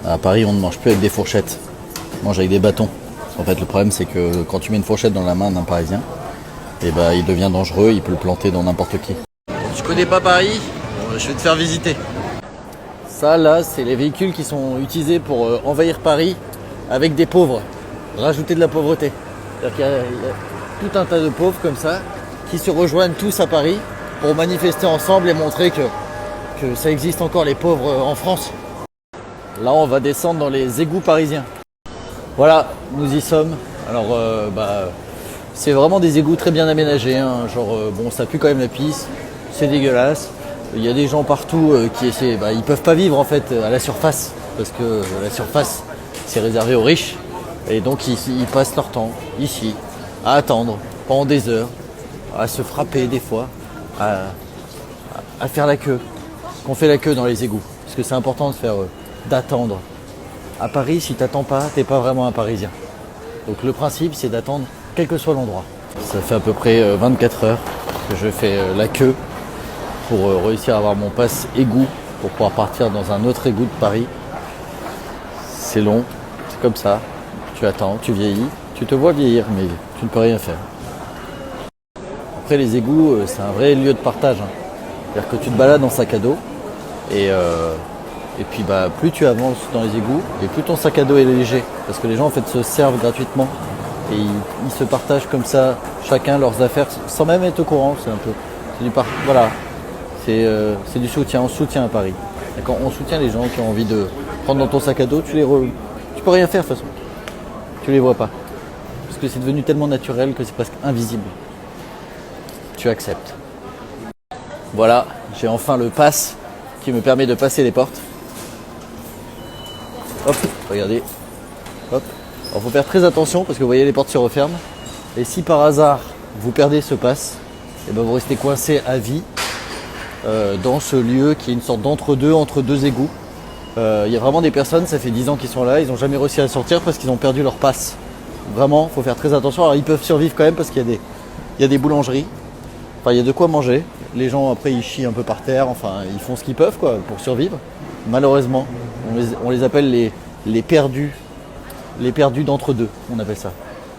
À Paris, on ne mange plus avec des fourchettes, on mange avec des bâtons. En fait, le problème, c'est que quand tu mets une fourchette dans la main d'un Parisien, il devient dangereux, il peut le planter dans n'importe qui. Tu connais pas Paris? Je vais te faire visiter. Ça, là, c'est les véhicules qui sont utilisés pour envahir Paris avec des pauvres, rajouter de la pauvreté. C'est-à-dire qu'il y a tout un tas de pauvres comme ça qui se rejoignent tous à Paris pour manifester ensemble et montrer que ça existe encore les pauvres en France. Là, on va descendre dans les égouts parisiens. Voilà, nous y sommes. Alors, c'est vraiment des égouts très bien aménagés. Hein. Bon, ça pue quand même la pisse, c'est dégueulasse. Il y a des gens partout qui essaient. Ils peuvent pas vivre en fait à la surface parce que la surface c'est réservé aux riches. Et donc ils passent leur temps ici à attendre pendant des heures, à se frapper des fois, à faire la queue. Qu'on fait la queue dans les égouts. Parce que c'est important d'attendre. À Paris, si t'attends pas, t'es pas vraiment un Parisien. Donc le principe c'est d'attendre quel que soit l'endroit. Ça fait à peu près 24 heures que je fais la queue pour réussir à avoir mon pass égout pour pouvoir partir dans un autre égout de Paris. C'est long, c'est comme ça. Tu attends, tu vieillis, tu te vois vieillir, mais tu ne peux rien faire. Après les égouts, c'est un vrai lieu de partage. Hein. C'est-à-dire que tu te balades en sac à dos et puis plus tu avances dans les égouts et plus ton sac à dos est léger. Parce que les gens en fait se servent gratuitement et ils se partagent comme ça chacun leurs affaires sans même être au courant. Voilà. C'est du soutien, on soutient à Paris. D'accord, on soutient les gens qui ont envie de prendre dans ton sac à dos, tu peux rien faire de toute façon. Tu les vois pas. Parce que c'est devenu tellement naturel que c'est presque invisible. Tu acceptes. Voilà, j'ai enfin le pass qui me permet de passer les portes. Hop, regardez. Hop. Alors faut faire très attention parce que vous voyez les portes se referment. Et si par hasard vous perdez ce pass, vous restez coincé à vie. Dans ce lieu qui est une sorte d'entre-deux, entre deux égouts. Il y a vraiment des personnes, ça fait 10 ans qu'ils sont là, ils n'ont jamais réussi à sortir parce qu'ils ont perdu leur passe. Vraiment, il faut faire très attention. Alors ils peuvent survivre quand même parce qu'il y a des boulangeries. Enfin, il y a de quoi manger. Les gens après ils chient un peu par terre, enfin ils font ce qu'ils peuvent quoi pour survivre. Malheureusement, on les appelle les perdus. Les perdus d'entre-deux, on appelle ça.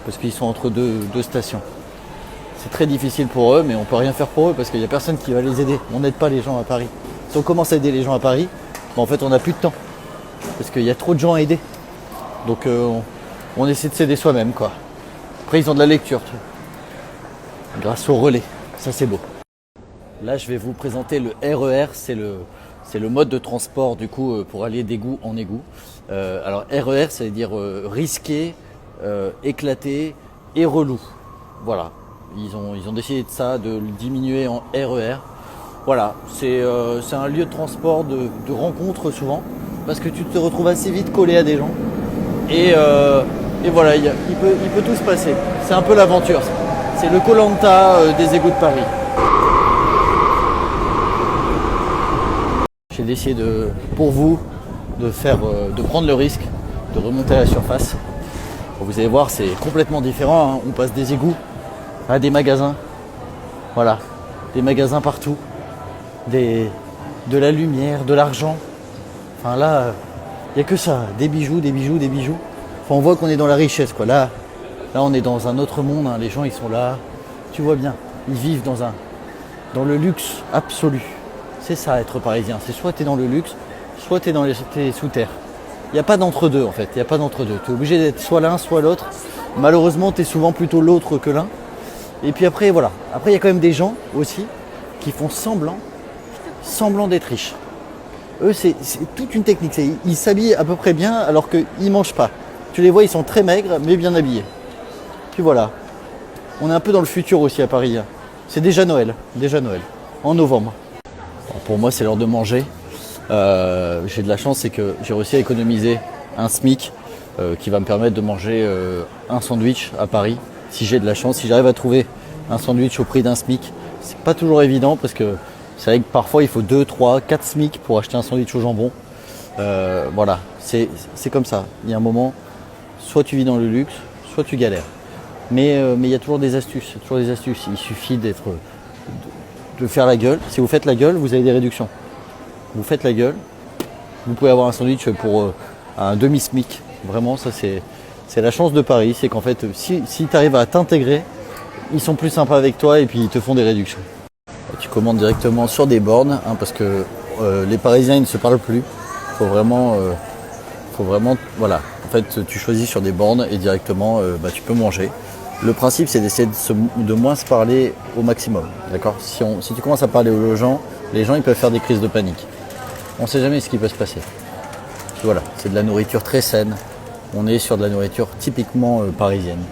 Parce qu'ils sont entre deux stations. C'est très difficile pour eux, mais on peut rien faire pour eux parce qu'il n'y a personne qui va les aider. On n'aide pas les gens à Paris. Si on commence à aider les gens à Paris, en fait on n'a plus de temps. Parce qu'il y a trop de gens à aider. Donc on essaie de s'aider soi-même quoi. Après ils ont de la lecture, tu vois. Grâce au relais. Ça c'est beau. Là je vais vous présenter le RER, c'est le mode de transport du coup pour aller d'égout en égout. Alors RER ça veut dire risqué, éclaté et relou. Voilà. Ils ont décidé de ça, de le diminuer en RER. Voilà, c'est un lieu de transport, de rencontre souvent, parce que tu te retrouves assez vite collé à des gens. Et voilà, il peut tout se passer. C'est un peu l'aventure. C'est le Koh-Lanta des égouts de Paris. J'ai décidé pour vous de prendre le risque de remonter à la surface. Vous allez voir, c'est complètement différent. Hein. On passe des égouts à des magasins, voilà, des magasins partout, de la lumière, de l'argent. Enfin là, il n'y a que ça, des bijoux. Enfin, on voit qu'on est dans la richesse quoi. Là on est dans un autre monde. Hein. Les gens ils sont là, tu vois bien, ils vivent dans le luxe absolu. C'est ça être parisien. C'est soit t'es dans le luxe, soit t'es sous terre. Il n'y a pas d'entre-deux en fait. Il n'y a pas d'entre-deux. Tu es obligé d'être soit l'un, soit l'autre. Malheureusement, t'es souvent plutôt l'autre que l'un. Et puis après, voilà. Après, il y a quand même des gens aussi qui font semblant d'être riches. Eux, c'est toute une technique. Ils s'habillent à peu près bien alors qu'ils ne mangent pas. Tu les vois, ils sont très maigres, mais bien habillés. Puis voilà. On est un peu dans le futur aussi à Paris. C'est déjà Noël. En novembre. Alors pour moi, c'est l'heure de manger. J'ai de la chance, c'est que j'ai réussi à économiser un SMIC qui va me permettre de manger un sandwich à Paris. Si j'ai de la chance, si j'arrive à trouver un sandwich au prix d'un SMIC, c'est pas toujours évident parce que c'est vrai que parfois il faut 2, 3, 4 SMIC pour acheter un sandwich au jambon. Voilà, c'est comme ça. Il y a un moment, soit tu vis dans le luxe, soit tu galères. Mais il y a toujours des astuces. Il suffit de faire la gueule. Si vous faites la gueule, vous avez des réductions. Vous faites la gueule, vous pouvez avoir un sandwich pour à un demi-SMIC. Vraiment, ça c'est la chance de Paris, c'est qu'en fait, si tu arrives à t'intégrer, ils sont plus sympas avec toi et puis ils te font des réductions. Tu commandes directement sur des bornes, hein, parce que les Parisiens ils ne se parlent plus. Faut vraiment, voilà. En fait, tu choisis sur des bornes et directement, tu peux manger. Le principe, c'est d'essayer de moins se parler au maximum, d'accord ? Si tu commences à parler aux gens, les gens ils peuvent faire des crises de panique. On ne sait jamais ce qui peut se passer. Voilà, c'est de la nourriture très saine. On est sur de la nourriture typiquement parisienne.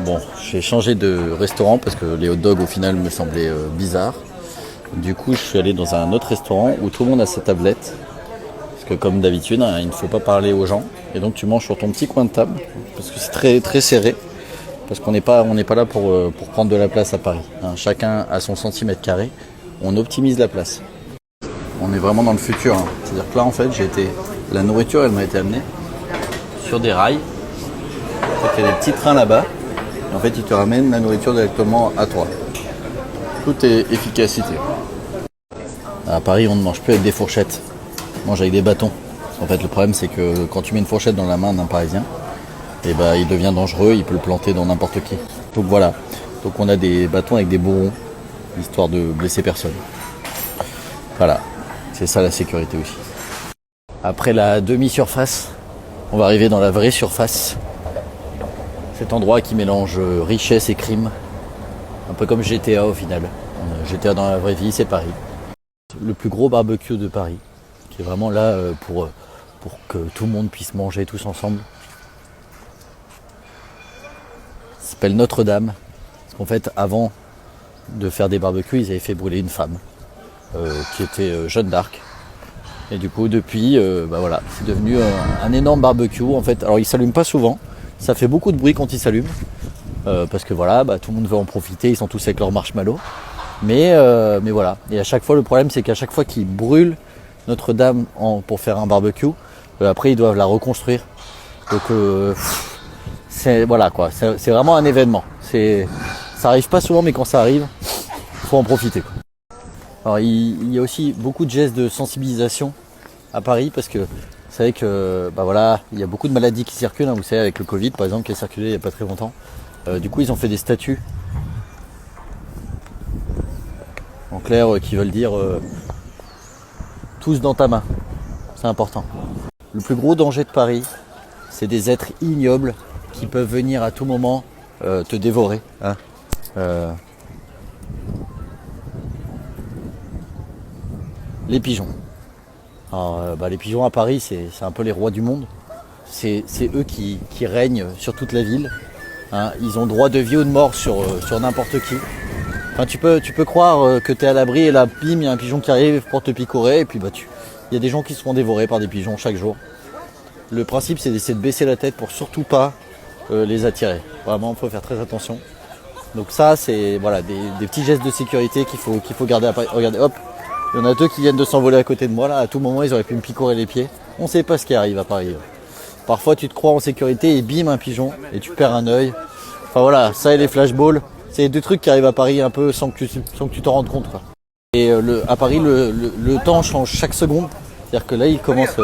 Bon, j'ai changé de restaurant parce que les hot dogs au final me semblaient bizarres. Du coup, je suis allé dans un autre restaurant où tout le monde a sa tablette. Parce que comme d'habitude, hein, il ne faut pas parler aux gens. Et donc tu manges sur ton petit coin de table. Parce que c'est très, très serré. Parce qu'on n'est pas là pour prendre de la place à Paris. Hein. Chacun a son centimètre carré. On optimise la place. On est vraiment dans le futur. Hein. C'est-à-dire que là, en fait, la nourriture, elle m'a été amenée sur des rails. En fait, il y a des petits trains là-bas. Et en fait, ils te ramènent la nourriture directement à toi. Tout est efficacité. À Paris, on ne mange plus avec des fourchettes. On mange avec des bâtons. En fait, le problème, c'est que quand tu mets une fourchette dans la main d'un Parisien, il devient dangereux, il peut le planter dans n'importe qui. Donc voilà. Donc on a des bâtons avec des bourrons, histoire de blesser personne. Voilà. C'est ça la sécurité aussi. Après la demi-surface, on va arriver dans la vraie surface. Cet endroit qui mélange richesse et crime. Un peu comme GTA au final. GTA dans la vraie vie, c'est Paris. Le plus gros barbecue de Paris, qui est vraiment là pour que tout le monde puisse manger tous ensemble. Ça s'appelle Notre-Dame. Parce qu'en fait, avant de faire des barbecues, ils avaient fait brûler une femme qui était Jeanne d'Arc. Et du coup, depuis, voilà, c'est devenu un énorme barbecue. En fait, alors il s'allume pas souvent. Ça fait beaucoup de bruit quand il s'allume. Parce que voilà, tout le monde veut en profiter. Ils sont tous avec leurs marshmallows. Mais voilà. Et à chaque fois, le problème, c'est qu'à chaque fois qu'ils brûlent Notre-Dame pour faire un barbecue, après ils doivent la reconstruire. Donc c'est voilà quoi. C'est vraiment un événement. Ça arrive pas souvent, mais quand ça arrive, faut en profiter, quoi. Alors il y a aussi beaucoup de gestes de sensibilisation à Paris parce que vous savez que voilà, il y a beaucoup de maladies qui circulent, hein, vous savez, avec le Covid par exemple qui a circulé il n'y a pas très longtemps. Du coup ils ont fait des statues en clair qui veulent dire tous dans ta main. C'est important. Le plus gros danger de Paris, c'est des êtres ignobles qui peuvent venir à tout moment te dévorer. Hein. Les pigeons. Alors, les pigeons à Paris, c'est un peu les rois du monde. C'est eux qui règnent sur toute la ville. Hein. Ils ont droit de vie ou de mort sur n'importe qui. Enfin, tu peux croire que tu es à l'abri et là, bim, il y a un pigeon qui arrive pour te picorer. Et puis il y a des gens qui se font dévorer par des pigeons chaque jour. Le principe, c'est d'essayer de baisser la tête pour surtout pas les attirer. Vraiment, il faut faire très attention. Donc ça, c'est voilà, des petits gestes de sécurité qu'il faut garder à Paris. Regardez, hop. Il y en a deux qui viennent de s'envoler à côté de moi là, à tout moment ils auraient pu me picorer les pieds. On sait pas ce qui arrive à Paris. Parfois tu te crois en sécurité et bim un pigeon et tu perds un œil. Enfin voilà, ça et les flashballs, c'est deux trucs qui arrivent à Paris un peu sans que tu t'en rendes compte, quoi. Et à Paris le temps change chaque seconde. C'est-à-dire que là il commence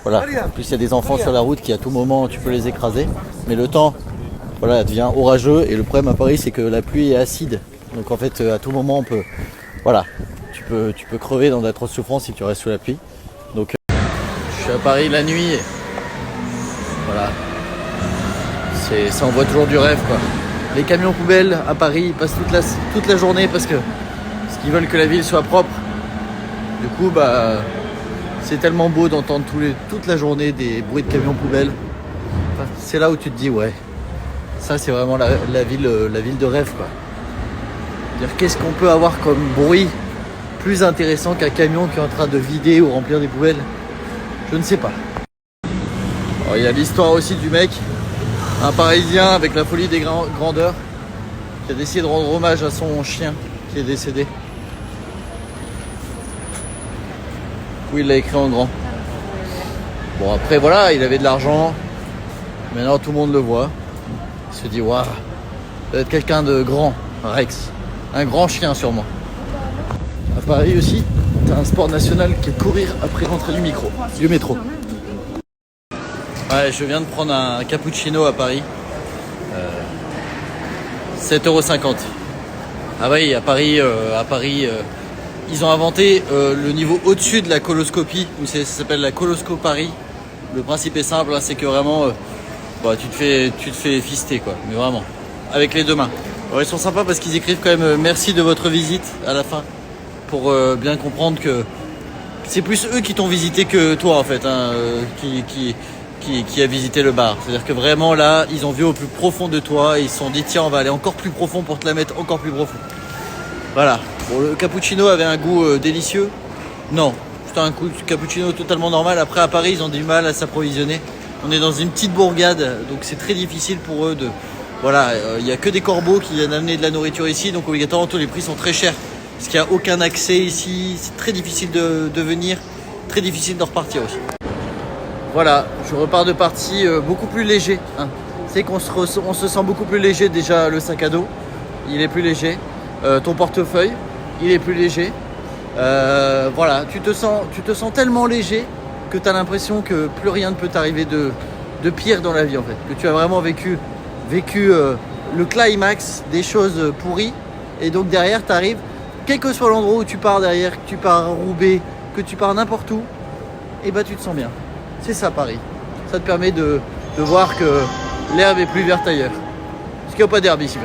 voilà. En plus il y a des enfants sur la route qui à tout moment tu peux les écraser. Mais le temps voilà devient orageux et le problème à Paris c'est que la pluie est acide. Donc en fait à tout moment on peut. Voilà. Tu peux crever dans d'atroces souffrances si tu restes sous la pluie. Donc je suis à Paris la nuit. Voilà. Ça envoie toujours du rêve, quoi. Les camions poubelles à Paris ils passent toute la journée parce qu'ils veulent que la ville soit propre. Du coup c'est tellement beau d'entendre toute la journée des bruits de camions poubelles. Enfin, c'est là où tu te dis ouais. Ça c'est vraiment la ville de rêve, quoi. Dire qu'est-ce qu'on peut avoir comme bruit plus intéressant qu'un camion qui est en train de vider ou remplir des poubelles? Je ne sais pas. Alors, il y a l'histoire aussi du mec, un Parisien avec la folie des grandeurs, qui a décidé de rendre hommage à son chien qui est décédé. Du coup, il l'a écrit en grand. Bon, après voilà, il avait de l'argent. Maintenant tout le monde le voit. Il se dit waouh, ça doit être quelqu'un de grand, un Rex, un grand chien sûrement. À Paris aussi, t'as un sport national qui est courir après l'entrée du métro. Ouais, je viens de prendre un cappuccino à Paris. 7,50 €. Ah oui, à Paris, ils ont inventé le niveau au-dessus de la coloscopie, où ça s'appelle la colosco Paris. Le principe est simple, hein, c'est que vraiment, tu te fais fister, quoi, mais vraiment, avec les deux mains. Alors, ils sont sympas parce qu'ils écrivent quand même merci de votre visite à la fin, pour bien comprendre que c'est plus eux qui t'ont visité que toi en fait, hein, qui a visité le bar. C'est-à-dire que vraiment là, ils ont vu au plus profond de toi et ils se sont dit tiens, on va aller encore plus profond pour te la mettre encore plus profond. Voilà. Bon, le cappuccino avait un goût délicieux. Non, c'était un cappuccino totalement normal. Après à Paris, ils ont du mal à s'approvisionner. On est dans une petite bourgade, donc c'est très difficile pour eux de... Voilà, il n'y a que des corbeaux qui viennent amener de la nourriture ici, donc obligatoirement tous les prix sont très chers. Parce qu'il n'y a aucun accès ici, c'est très difficile de venir, très difficile de repartir aussi. Voilà, je repars de partie beaucoup plus léger. Hein. C'est qu'on se sent beaucoup plus léger déjà, le sac à dos, il est plus léger. Ton portefeuille, il est plus léger. Voilà, tu te sens tellement léger que tu as l'impression que plus rien ne peut t'arriver de pire dans la vie en fait. Que tu as vraiment vécu le climax des choses pourries. Et donc derrière, tu arrives, quel que soit l'endroit où tu pars derrière, que tu pars à Roubaix, que tu pars n'importe où, et bah tu te sens bien. C'est ça Paris. Ça te permet de voir que l'herbe est plus verte ailleurs. Parce qu'il n'y a pas d'herbe ici.